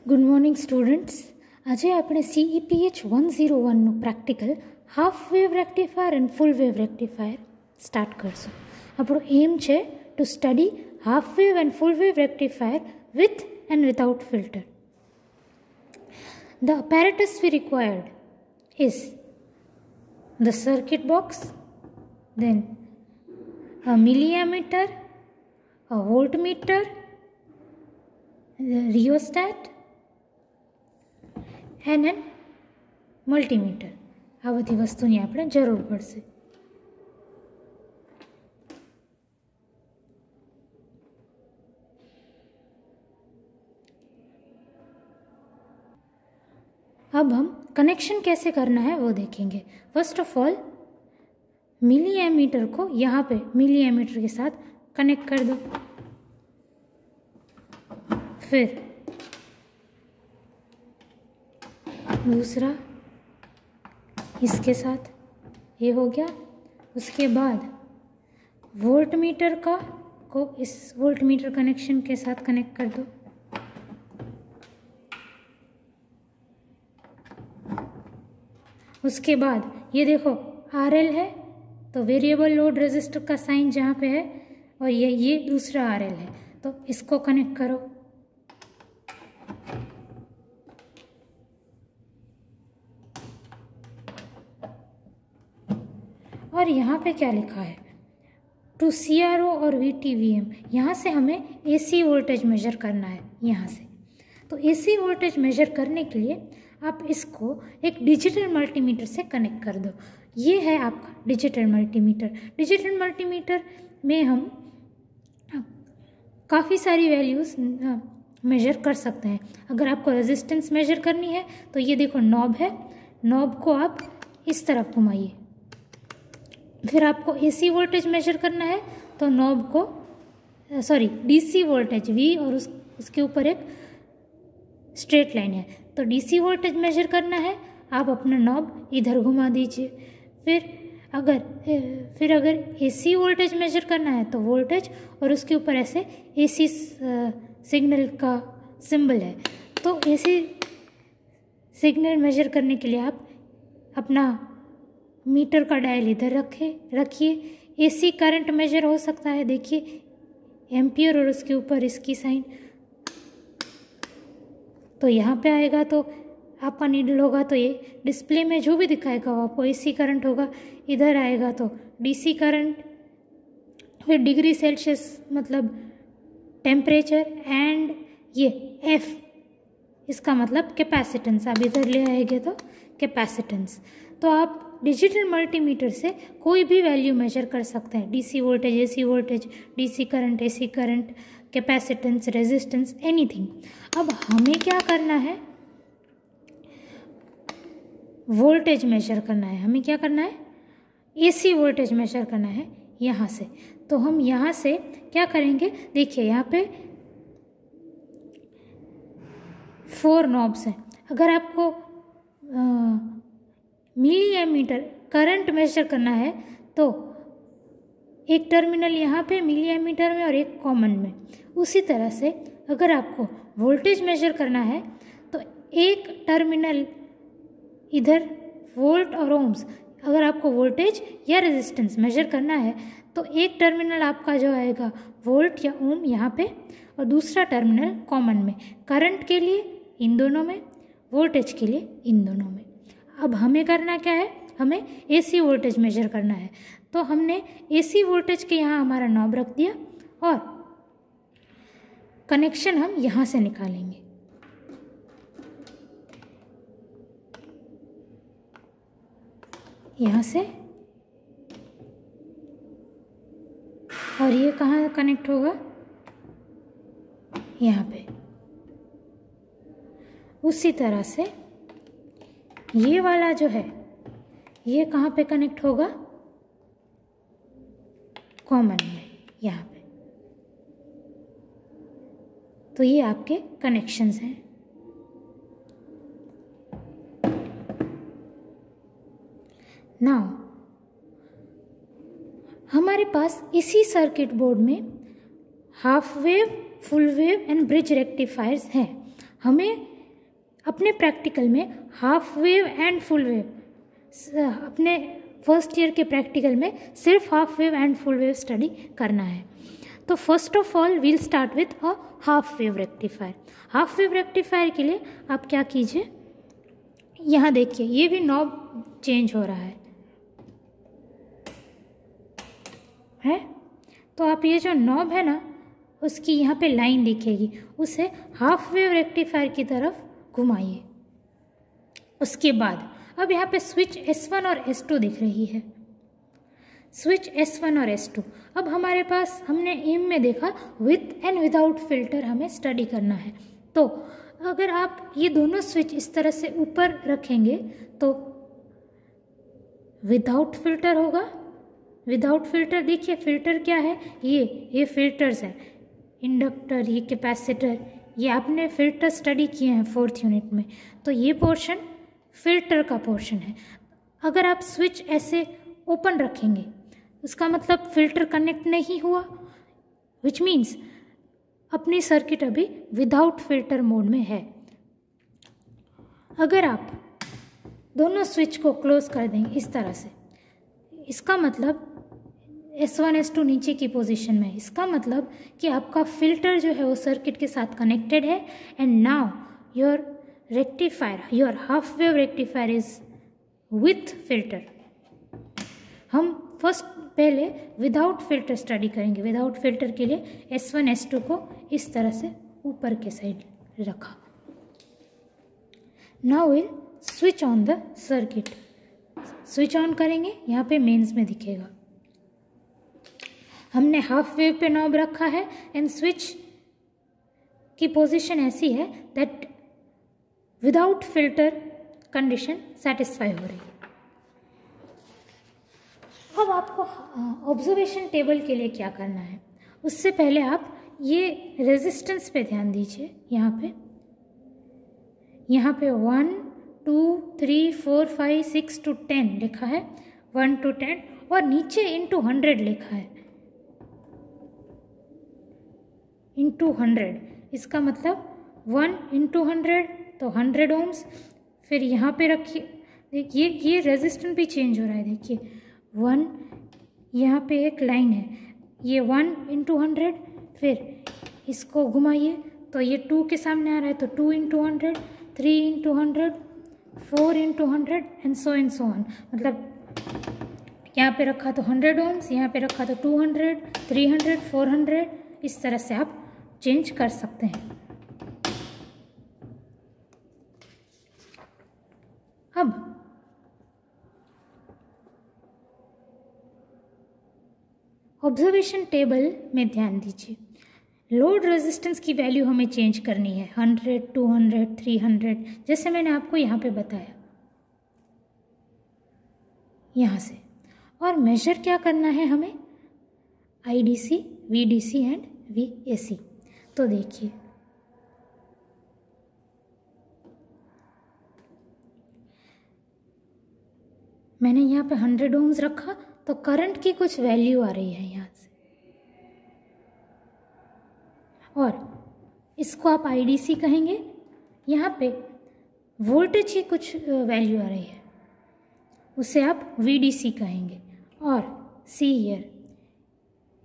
Good morning students. આજે આપણે CEPH 101નું practical half wave rectifier and full wave rectifier start કરશું. આપણો એમ છે to study half wave and full wave rectifier with and without filter. The apparatus we required is the circuit box, then a milliammeter, a voltmeter, the rheostat and an multimeter. આ બધી વસ્તુની આપણે જરૂર પડશે. अब हम connection कैसे करना है वो देखेंगे. First of all milliammeter को यहाँ पे मिली एमीटर के साथ कनेक्ट कर दो. फिर दूसरा इसके साथ ये हो गया. उसके बाद वोल्ट मीटर को इस वोल्ट मीटर कनेक्शन के साथ कनेक्ट कर दो. उसके बाद ये देखो RL है तो वेरिएबल लोड रेजिस्टर का साइन जहाँ पे है, और ये दूसरा RL है तो इसको कनेक्ट करो. और यहाँ पे क्या लिखा है, टू CRO और VTVM. यहाँ से हमें AC वोल्टेज मेजर करना है. यहाँ से तो AC वोल्टेज मेजर करने के लिए आप इसको एक डिजिटल मल्टीमीटर से कनेक्ट कर दो. ये है आपका डिजिटल मल्टीमीटर. डिजिटल मल्टीमीटर में हम काफ़ी सारी वैल्यूज़ मेजर कर सकते हैं. अगर आपको रेजिस्टेंस मेजर करनी है तो ये देखो नॉब है, नॉब को आप इस तरफ घुमाइए. फिर आपको AC वोल्टेज मेजर करना है तो नॉब को DC वोल्टेज V और उसके ऊपर एक स्ट्रेट लाइन है तो DC वोल्टेज मेजर करना है. आप अपना नॉब इधर घुमा दीजिए. फिर अगर AC वोल्टेज मेजर करना है तो वोल्टेज और उसके ऊपर ऐसे AC सिग्नल का सिंबल है तो AC सिग्नल मेजर करने के लिए आप अपना मीटर का डायल इधर रखिए. AC करंट मेजर हो सकता है, देखिए एम्पियर और उसके ऊपर इसकी साइन. तो यहाँ पे आएगा तो आपका नीडल होगा तो ये डिस्प्ले में जो भी दिखाएगा वो आपको AC करंट होगा. इधर आएगा तो DC करंट. फिर डिग्री सेल्सियस मतलब टेम्परेचर, एंड ये F इसका मतलब कैपेसिटेंस. आप इधर ले आएंगे तो कैपेसिटेंस. तो आप डिजिटल मल्टीमीटर से कोई भी वैल्यू मेजर कर सकते हैं. DC voltage, AC voltage, DC current, AC current, capacitance, resistance, anything. अब हमें क्या करना है, वोल्टेज मेजर करना है. हमें क्या करना है, AC वोल्टेज मेजर करना है यहाँ से. तो हम यहाँ से क्या करेंगे, देखिए यहाँ पे 4 नॉब्स हैं. अगर आपको मिली एमीटर करंट मेजर करना है तो एक टर्मिनल यहाँ पे मिली एमीटर में और एक कॉमन में. उसी तरह से अगर आपको वोल्टेज मेजर करना है तो एक टर्मिनल इधर वोल्ट और ओम्स. अगर आपको वोल्टेज या रेजिस्टेंस मेजर करना है तो एक टर्मिनल आपका जो आएगा वोल्ट या ओम यहाँ पे, और दूसरा टर्मिनल कॉमन में. करंट के लिए इन दोनों में, वोल्टेज के लिए इन दोनों में. अब हमें करना क्या है, हमें AC वोल्टेज मेजर करना है. तो हमने AC वोल्टेज के यहाँ हमारा नॉब रख दिया और कनेक्शन हम यहाँ से निकालेंगे. यहाँ से, और ये कहाँ कनेक्ट होगा, यहाँ पे. उसी तरह से ये वाला जो है ये कहाँ पे कनेक्ट होगा, कॉमन में, यहाँ पे. तो ये आपके कनेक्शंस हैं. नाउ हमारे पास इसी सर्किट बोर्ड में half wave, full wave and bridge rectifiers हैं. हमें अपने प्रैक्टिकल में half wave and full wave, अपने फर्स्ट ईयर के प्रैक्टिकल में सिर्फ half wave and full wave study करना है। तो first of all we'll start with a half wave rectifier. Half wave rectifier के लिए आप क्या कीजिए, यहाँ देखिए ये भी नॉब चेंज हो रहा है। तो आप ये जो नॉब है ना, उसकी यहाँ पे लाइन दिखेगी, उसे हाफ वेव रेक्टिफायर की तरफ घुमाइए। उसके बाद अब यहाँ पे स्विच S1 और S2 दिख रही है, स्विच S1 और S2। अब हमारे पास हमने एम में देखा विथ एंड विदाउट फिल्टर हमें स्टडी करना है। तो अगर आप ये दोनों स्विच इस तरह से ऊपर रखेंगे तो विदाउट फिल्टर होगा। विदाउट फिल्टर देखिए, फिल्टर क्या है, ये फिल्टर्स है, इंडक्टर, ये कैपेसिटर, ये आपने फिल्टर स्टडी किए हैं 4th यूनिट में। तो ये पोर्शन फिल्टर का पोर्शन है। अगर आप स्विच ऐसे ओपन रखेंगे उसका मतलब फिल्टर कनेक्ट नहीं हुआ, विच मीन्स अपनी सर्किट अभी विदाउट फिल्टर मोड में है। अगर आप दोनों स्विच को क्लोज कर देंगे इस तरह से, इसका मतलब S1 S2 नीचे की पोजीशन में है, इसका मतलब कि आपका फिल्टर जो है वो सर्किट के साथ कनेक्टेड है। And now your rectifier, your half wave rectifier is with filter. हम फर्स्ट पहले विदाउट फिल्टर स्टडी करेंगे। विदाउट फिल्टर के लिए S1 S2 को इस तरह से ऊपर के साइड रखा। Now will switch on the circuit. Switch on करेंगे, यहाँ पे मेंस में दिखेगा। हमने हाफ वेव पे नॉब रखा है एंड स्विच की पोजीशन ऐसी है that without filter condition satisfy हो रही है। अब आपको ऑब्जर्वेशन टेबल के लिए क्या करना है, उससे पहले आप ये रेजिस्टेंस पे ध्यान दीजिए। यहाँ पे 1 2 3 4 5 6 to 10 लिखा है, 1 to 10, और नीचे इंटू 100 लिखा है, इंटू 100। इसका मतलब 1 इंटू 100 तो 100 ओम्स। फिर यहाँ पे रखिए, देखिए ये रेजिस्टेंस भी चेंज हो रहा है। देखिए 1, यहाँ पे एक लाइन है, ये 1 इंटू 100, फिर इसको घुमाइए तो ये 2 के सामने आ रहा है, तो 2 into 100, 3 into 100, 4 into 100 and so on. मतलब यहाँ पे रखा तो 100 ओम्स, यहाँ पे रखा तो 200, 300, 400, इस तरह से आप चेंज कर सकते हैं। अब ऑब्जर्वेशन टेबल में ध्यान दीजिए, लोड रेजिस्टेंस की वैल्यू हमें चेंज करनी है 100, 200, 300, जैसे मैंने आपको यहाँ पे बताया यहाँ से। और मेजर क्या करना है हमें, IDC, VDC एंड VAC। तो देखिए मैंने यहाँ पे 100 ओम्स रखा तो करंट की कुछ वैल्यू आ रही है यहाँ से, और इसको आप IDC कहेंगे। यहाँ पे वोल्टेज की कुछ वैल्यू आ रही है, उसे आप VDC कहेंगे। और सी हियर,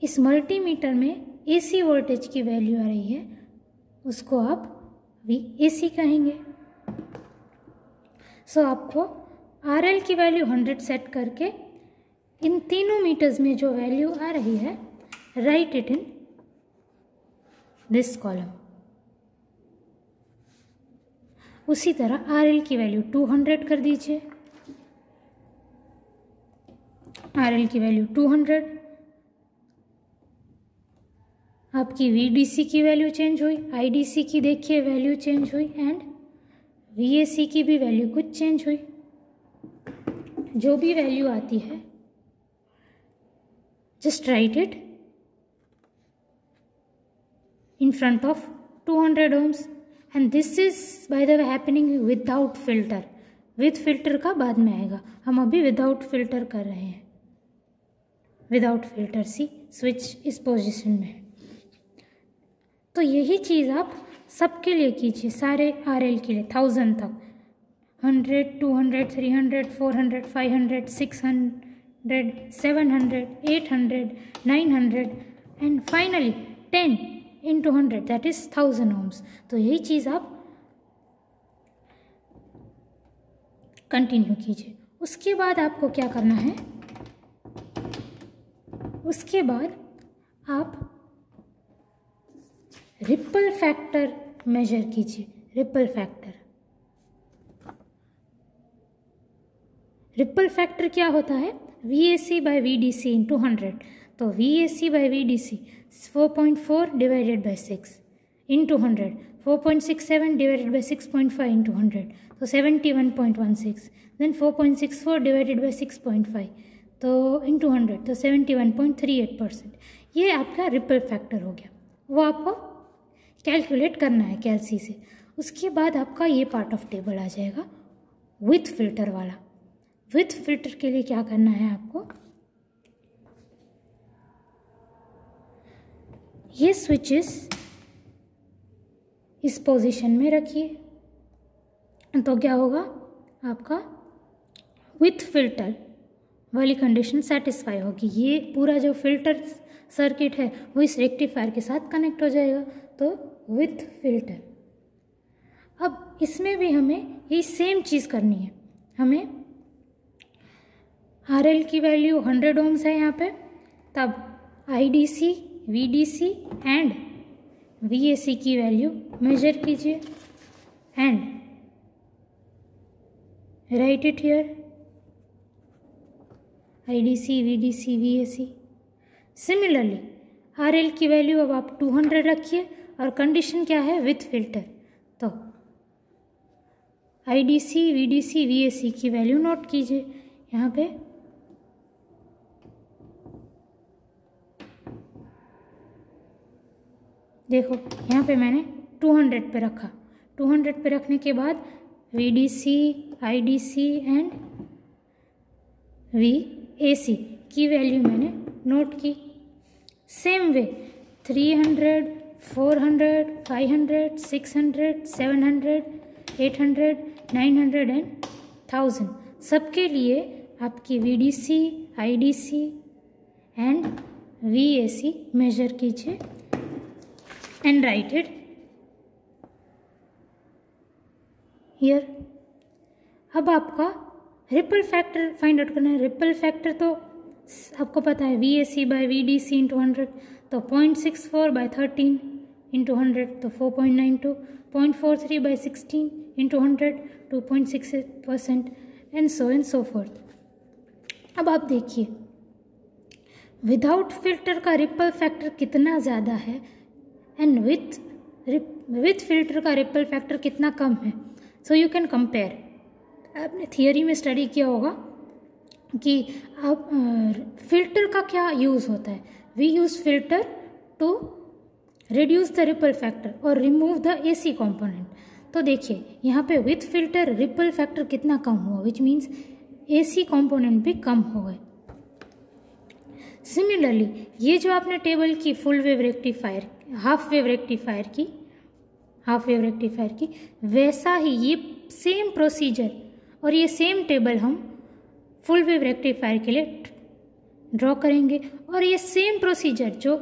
इस मल्टीमीटर में AC वोल्टेज की वैल्यू आ रही है, उसको आप VAC कहेंगे। सो आपको RL की वैल्यू 100 सेट करके इन तीनों मीटर्स में जो वैल्यू आ रही है, right it in this column. उसी तरह RL की वैल्यू 200 कर दीजिए, RL की वैल्यू 200। आपकी VDC की वैल्यू चेंज हुई, IDC की देखिए वैल्यू चेंज हुई, एंड VAC की भी वैल्यू कुछ चेंज हुई। जो भी वैल्यू आती है just write it in front of 200 ohms, and this is by the way happening without filter. with filter का बाद में आएगा, हम अभी without filter कर रहे हैं। without filter, सी स्विच इस पोजीशन में है। तो यही चीज़ आप सबके लिए कीजिए, सारे RL के लिए 1000 तक, 100, 200, 300, 400, 500, 600, 700, 800, 900 and finally 10 into 100 that is 1000 ohms। तो यही चीज़ आप कंटिन्यू कीजिए। उसके बाद आपको क्या करना है, उसके बाद आप रिपल फैक्टर मेजर कीजिए। रिपल फैक्टर क्या होता है, VAC by VDC into 100। तो VAC by VDC 4.4 divided by 6 into 100, 4.67 divided by 6.5 into 100, तो 71.16, then 4.64 divided by 6.5 तो into 100, तो 71.38%। ये आपका रिपल फैक्टर हो गया, वो आपको कैलकुलेट करना है कैलसी से। उसके बाद आपका ये पार्ट ऑफ टेबल आ जाएगा विथ फिल्टर वाला। विथ फिल्टर के लिए क्या करना है आपको, ये स्विचेस इस पोजीशन में रखिए, तो क्या होगा आपका विथ फिल्टर वाली कंडीशन सेटिस्फाई होगी। ये पूरा जो फिल्टर सर्किट है वो इस रेक्टिफायर के साथ कनेक्ट हो जाएगा, तो विथ फिल्टर। अब इसमें भी हमें ये सेम चीज़ करनी है, हमें RL की वैल्यू 100 ohms है यहाँ पे, तब IDC, VDC एंड VAC की वैल्यू मेजर कीजिए and write it here, IDC, VDC, VAC। Similarly RL की वैल्यू अब आप 200 रखिए और कंडीशन क्या है, विथ फिल्टर। तो IDC, VDC, VAC की वैल्यू नोट कीजिए यहाँ पे। देखो यहाँ पे मैंने 200 पे रखा, 200 पे रखने के बाद VDC, IDC एंड VAC की वैल्यू मैंने नोट की। सेम वे 300, 400, 500, 600, 700, 800, 900 एंड 1000 सबके लिए आपकी VDC, IDC and VAC measure कीजिए एंड राइट इट हियर। अब आपका रिपल फैक्टर फाइंड आउट करना है। रिपल फैक्टर तो आपको पता है VAC by VDC into 100, तो 0.64 by 13 into 100 तो 4.92, 0.43 by 16 into 100 2.68% and so forth। अब आप देखिए विदाउट फिल्टर का रिपल फैक्टर कितना ज़्यादा है एंड विथ फिल्टर का रिपल फैक्टर कितना कम है। So you can compare. आपने थियोरी में स्टडी किया होगा कि आप फिल्टर का क्या यूज़ होता है। We use filter to reduce the ripple factor और रिमूव द AC कंपोनेंट। तो देखिए यहाँ पे विथ फिल्टर रिपल फैक्टर कितना कम हुआ, विच मीन्स AC कंपोनेंट भी कम हो गए। सिमिलरली ये जो आपने टेबल की full wave rectifier, half wave rectifier की वैसा ही ये सेम प्रोसीजर और ये सेम टेबल हम फुल वेव रेक्टिफायर के लिए ड्रॉ करेंगे और ये सेम प्रोसीजर जो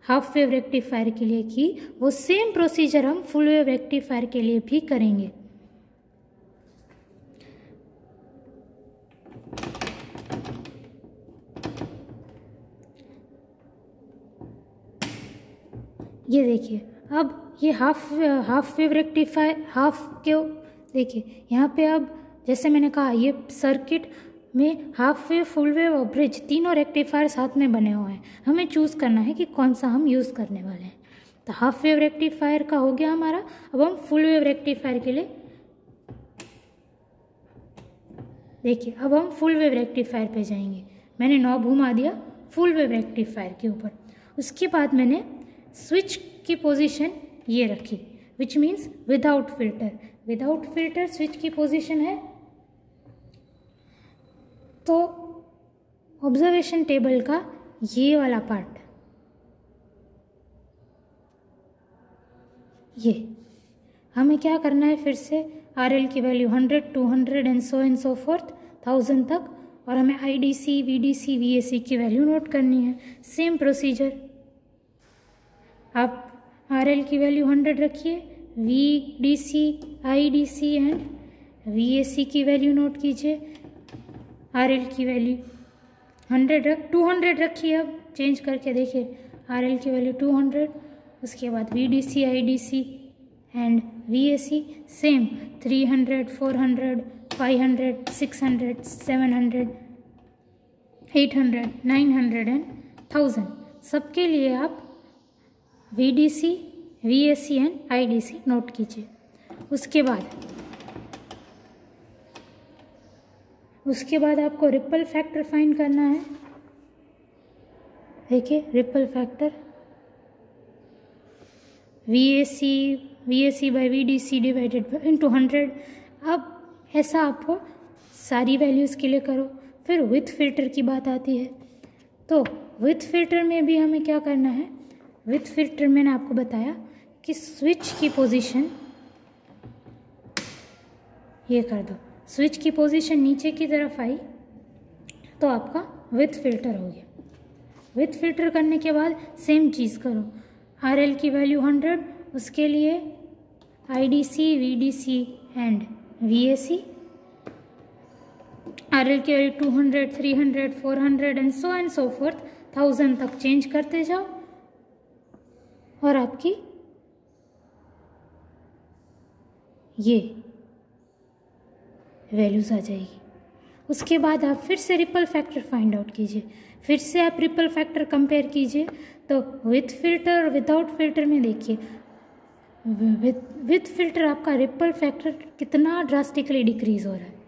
हाफ वेव रेक्टिफायर के लिए की वो सेम प्रोसीजर हम फुल वेव रेक्टिफायर के लिए भी करेंगे। ये देखिए अब ये हाफ वेव रेक्टिफायर देखिए यहाँ पे अब जैसे मैंने कहा ये सर्किट में हाफ वेव, फुल वेव और ब्रिज तीनों रेक्टिफायर साथ में बने हुए हैं। हमें चूज़ करना है कि कौन सा हम यूज़ करने वाले हैं। तो हाफ वेव रेक्टिफायर का हो गया हमारा। अब हम फुल वेव रेक्टिफायर के लिए देखिए, अब हम फुल वेव रेक्टिफायर पे जाएंगे। मैंने नॉब घुमा दिया फुल वेव रेक्टिफायर के ऊपर। उसके बाद मैंने स्विच की पोजीशन ये रखी, which means without filter. Without filter switch की पोजीशन है। तो ऑब्जर्वेशन टेबल का ये वाला पार्ट, ये हमें क्या करना है, फिर से RL की वैल्यू 100, 200 एंड सो फोर्थ 1000 तक, और हमें IDC, VDC, VAC की वैल्यू नोट करनी है। सेम प्रोसीजर, आप RL की वैल्यू 100 रखिए, VDC, IDC एंड VAC की वैल्यू नोट कीजिए। RL की वैल्यू 200 रखिए, अब चेंज करके देखिए, RL की वैल्यू 200, उसके बाद VDC, IDC and VAC same 300, 400, 500, 600, 700, 800, 900 and 1000 सबके लिए आप VDC, VAC and IDC note कीजिए। उसके बाद आपको रिपल फैक्टर फाइंड करना है। देखिए ripple factor VAC by VDC divided by into 100। अब ऐसा आपको सारी वैल्यूज़ के लिए करो। फिर विथ फिल्टर की बात आती है, तो विथ फिल्टर में भी हमें क्या करना है। विथ फिल्टर मैंने आपको बताया कि स्विच की पोजीशन ये कर दो, स्विच की पोजीशन नीचे की तरफ आई तो आपका विथ फिल्टर हो गया। विथ फिल्टर करने के बाद सेम चीज़ करो, RL की वैल्यू 100, उसके लिए IDC, VDC and VAC, RL की वैल्यू 200, 300, 400 एंड सो फोर्थ 1000 तक चेंज करते जाओ और आपकी ये वैल्यूज़ आ जाएगी। उसके बाद आप फिर से रिपल फैक्टर फाइंड आउट कीजिए, फिर से आप रिपल फैक्टर कंपेयर कीजिए। तो विथ फिल्टर और विदाउट फिल्टर में देखिए, विथ फिल्टर आपका रिपल फैक्टर कितना ड्रास्टिकली डिक्रीज हो रहा है।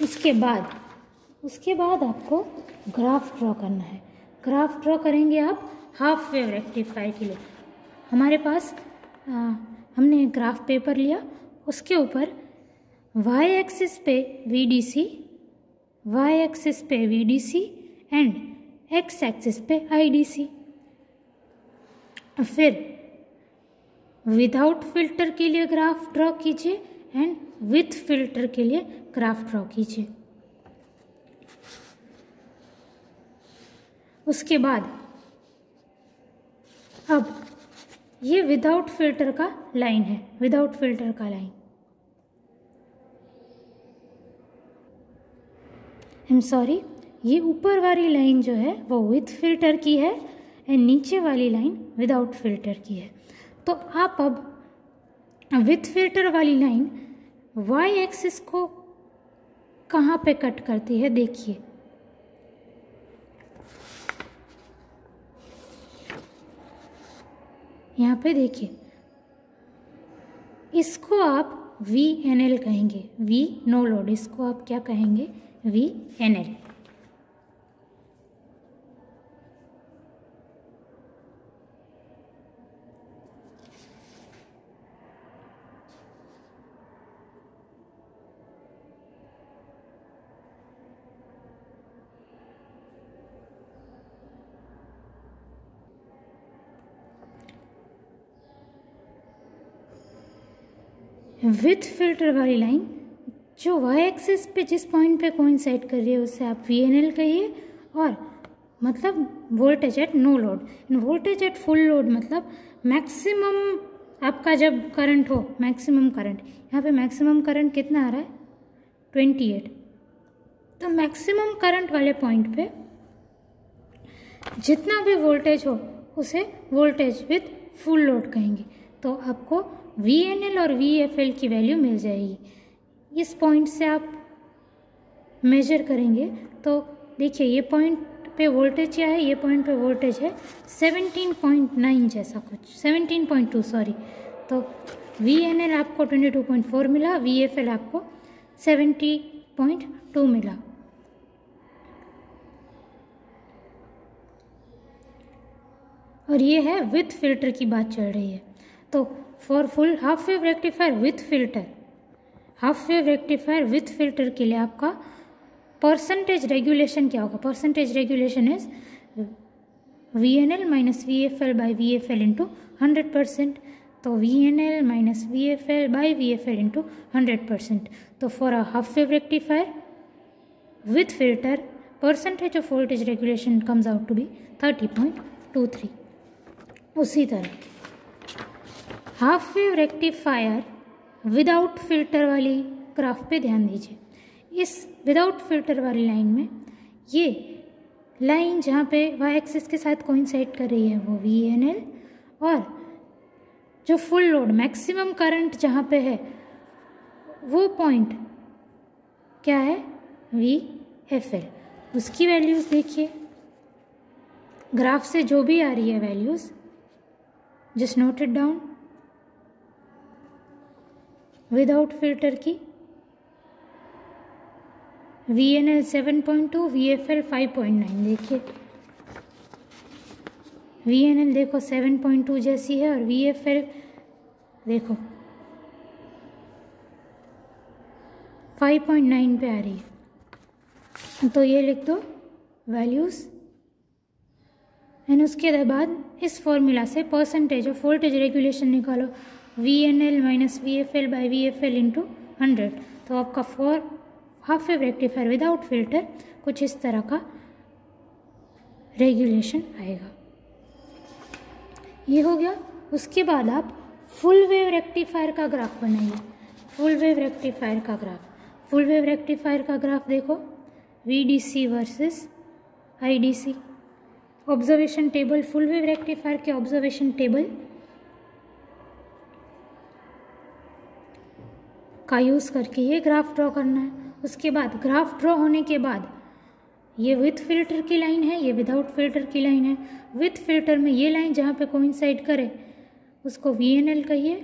उसके बाद आपको ग्राफ ड्रॉ करना है। ग्राफ ड्रॉ करेंगे आप हाफ वेव रेक्टिफायर के लिए। हमारे पास हमने ग्राफ पेपर लिया, उसके ऊपर y एक्सिस पे VDC एंड x एक्सिस पे IDC। फिर विदाउट फिल्टर के लिए ग्राफ ड्रॉ कीजिए एंड विथ फिल्टर के लिए ग्राफ ड्रॉ कीजिए। उसके बाद अब ये विदाउट फिल्टर का लाइन है, विदाउट फिल्टर का लाइन। आई एम सॉरी, ये ऊपर वाली लाइन जो है वो विथ फिल्टर की है एंड नीचे वाली लाइन विदाउट फिल्टर की है। तो आप अब विथ फिल्टर वाली लाइन y एक्सिस को कहाँ पे कट करती है देखिए। यहाँ पे देखिए, इसको आप VNL कहेंगे, V नो लोड, इसको आप क्या कहेंगे, VNL। विथ फिल्टर वाली लाइन जो y एक्सिस पे जिस पॉइंट पे कोइंसाइड कर रही है उसे आप VNL कहिए, और मतलब voltage at no load. Voltage at full load मतलब मैक्सिमम आपका जब करंट हो, मैक्सिमम करंट, यहाँ पे मैक्सिमम करंट कितना आ रहा है 28। तो मैक्सिमम करंट वाले पॉइंट पे जितना भी वोल्टेज हो उसे वोल्टेज विथ फुल लोड कहेंगे। तो आपको VNL और VFL की वैल्यू मिल जाएगी। इस पॉइंट से आप मेजर करेंगे तो देखिए ये पॉइंट पे वोल्टेज क्या है, ये पॉइंट पे वोल्टेज है 17.9 जैसा कुछ, 17.2 सॉरी। तो VNL आपको 22.4 मिला, VFL आपको 70.2 मिला। और ये है विथ फिल्टर की बात चल रही है। तो for full half wave rectifier with filter, half wave rectifier with filter के लिए आपका परसेंटेज रेगुलेशन क्या होगा। Percentage regulation is VNL minus VFL by VFL into 100%, तो VNL minus VFL by VFL into 100%. तो for a half wave rectifier with filter percentage of voltage regulation comes out to be 30.23. उसी तरह half wave rectifier without filter वाली graph पे ध्यान दीजिए. इस without filter वाली लाइन में ये लाइन जहाँ पे वाई एक्सिस के साथ कोइंसाइड कर रही है वो VNL, और जो फुल लोड मैक्सिमम करंट जहाँ पे है वो पॉइंट क्या है, VFL. उसकी वैल्यूज़ देखिए, ग्राफ से जो भी आ रही है values just note it down. Without filter की VNL 7.2, VFL 5.9. देखिए VNL देखो 7.2 जैसी है और VFL देखो 5.9 पे आ रही है. तो ये लिख दो वैल्यूज़, एंड उसके बाद इस फॉर्मूला से परसेंटेज ऑफ वोल्टेज रेगुलेशन निकालो. VNL minus VFL by VFL into 100. तो आपका for half wave rectifier without filter कुछ इस तरह का रेगुलेशन आएगा. ये हो गया. उसके बाद आप फुल वेव रेक्टिफायर का ग्राफ बनाइए. फुल वेव रेक्टिफायर का ग्राफ, फुल वेव रेक्टिफायर का ग्राफ देखो, VDC versus IDC. Observation table, full wave rectifier के ऑब्जर्वेशन टेबल का यूज़ करके ये ग्राफ ड्रॉ करना है. उसके बाद ग्राफ ड्रॉ होने के बाद ये विथ फिल्टर की लाइन है, ये विदाउट फिल्टर की लाइन है. विथ फिल्टर में ये लाइन जहाँ पे कोइंसाइड करे उसको VNL कहिए,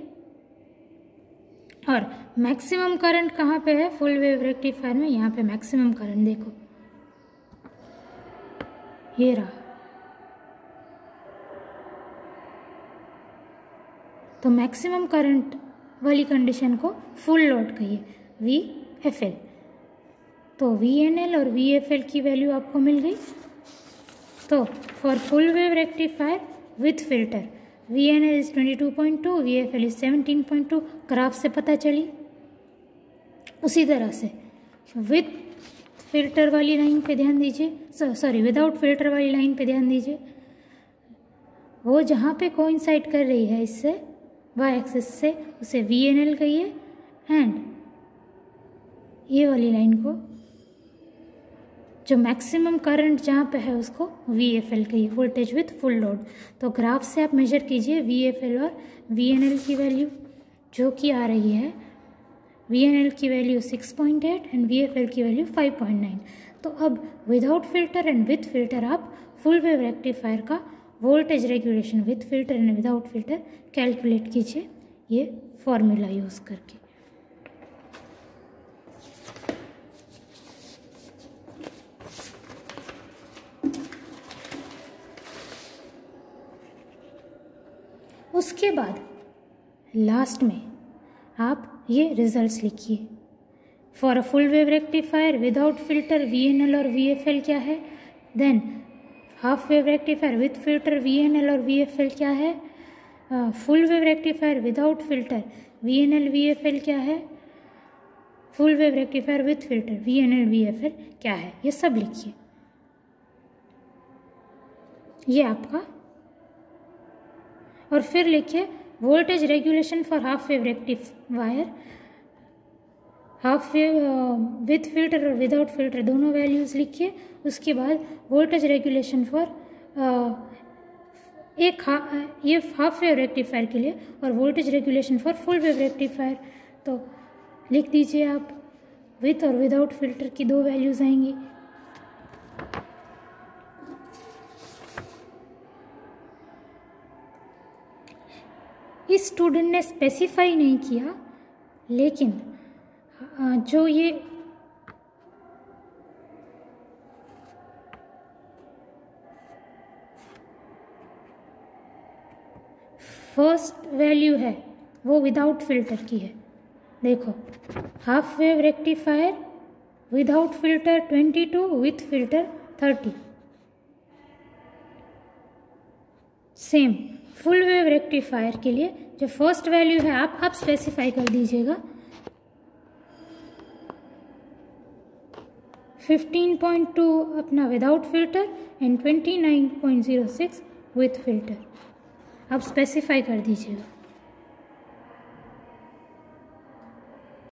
और मैक्सिमम करंट कहाँ पे है फुल वेव रेक्टिफायर में, यहाँ पे मैक्सिमम करंट देखो ये रहा. तो मैक्सिमम करंट वाली कंडीशन को फुल लोड कहिए, VFL. तो VNL और VFL की वैल्यू आपको मिल गई. तो for full wave rectifier with filter VNL is 22.2, VFL is 17.2. Graph से पता चली. उसी तरह से विथ फिल्टर वाली लाइन पे ध्यान दीजिए, सॉरी विदाउट फिल्टर वाली लाइन पे ध्यान दीजिए. वो जहाँ पे कोइंसाइड कर रही है इससे वाई एक्सिस से उसे VNL कहिए, एंड ये वाली लाइन को जो मैक्सिमम करंट जहाँ पे है उसको VFL कहिए, वोल्टेज विथ फुल लोड. तो ग्राफ से आप मेजर कीजिए VFL और VNL की वैल्यू, जो कि आ रही है VNL की वैल्यू 6.8 एंड VFL की वैल्यू 5.9. तो अब without filter and with filter आप फुल वेव रेक्टिफायर का voltage regulation with filter and without filter calculate कीजिए ये फॉर्मूला यूज़ करके. उसके बाद लास्ट में आप ये रिजल्ट्स लिखिए. For a full wave rectifier without filter VNL और VFL क्या है, than half wave rectifier with filter VNL और VFL क्या है, full wave rectifier without filter VNL VFL क्या है, full wave rectifier with filter VNL VFL क्या है, ये सब लिखिए. ये आपका, और फिर लिखिए voltage regulation for half wave rectifier, half wave with filter और विदाउट फिल्टर दोनों वैल्यूज़ लिखिए. उसके बाद वोल्टेज रेगुलेशन फॉर ये हाफ वेव रेक्टिफायर के लिए, और voltage regulation for full wave rectifier. तो लिख दीजिए आप, विथ और विदाउट फिल्टर की दो वैल्यूज़ आएंगी. इस स्टूडेंट ने स्पेसिफाई नहीं किया, लेकिन जो ये फर्स्ट वैल्यू है वो विदाउट फिल्टर की है. देखो half wave rectifier without filter 22, with filter 30. Same full wave rectifier के लिए जो फर्स्ट वैल्यू है आप स्पेसिफाई कर दीजिएगा 15.2 अपना without filter and 29.06 with filter आप स्पेसिफाई कर दीजिएगा।